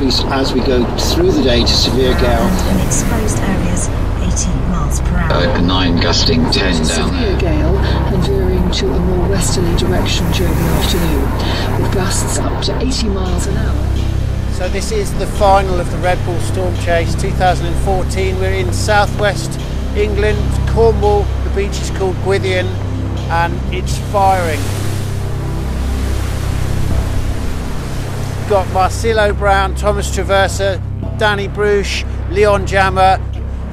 increase as we go through the day to severe gale. And in exposed areas, 80 miles per hour. 9 gusting 10 down severe there. gale and veering to a more westerly direction during the afternoon, with gusts up to 80 miles an hour. So this is the final of the Red Bull Storm Chase 2014. We're in southwest England, Cornwall. The beach is called Gwythian and it's firing. Got Marcilio, Browne, Thomas Traversa, Danny Bruce, Leon Jamaer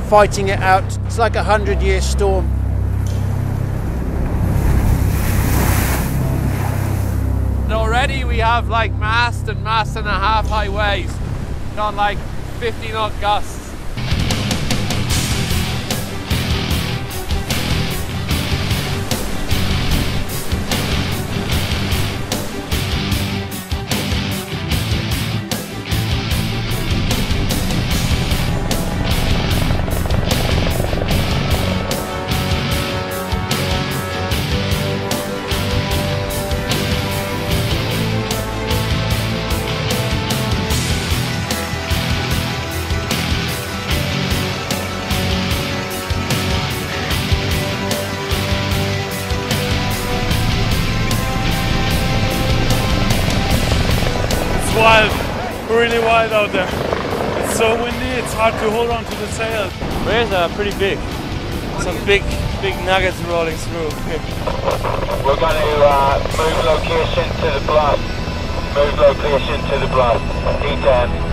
fighting it out. It's like a 100-year storm. And already we have like mast and a half high waves, got like 50 knot gusts. Wild, really wild out there. It's so windy, it's hard to hold on to the sail. Waves are pretty big. Some big nuggets rolling through. We're going to move location to the bluff. Move location to the bluff. D10.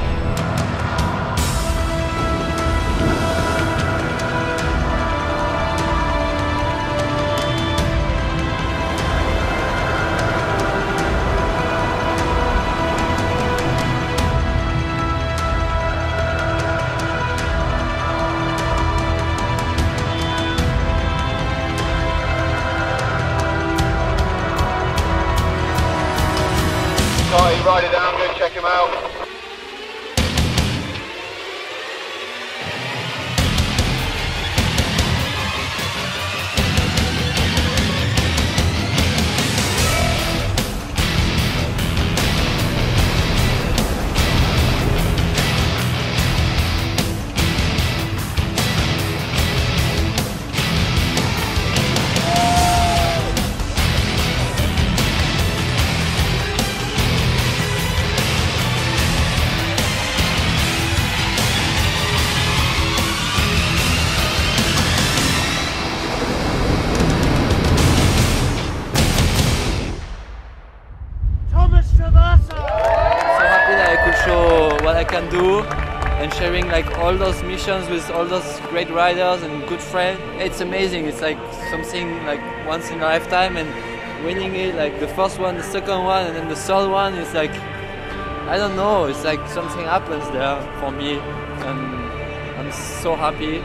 Write it down, go check him out. I can do and sharing like all those missions with all those great riders and good friends. It's amazing. It's like something like once in a lifetime, and winning it, like the first one, the second one, and then the third one, it's like, I don't know, it's like something happens there for me, and I'm so happy.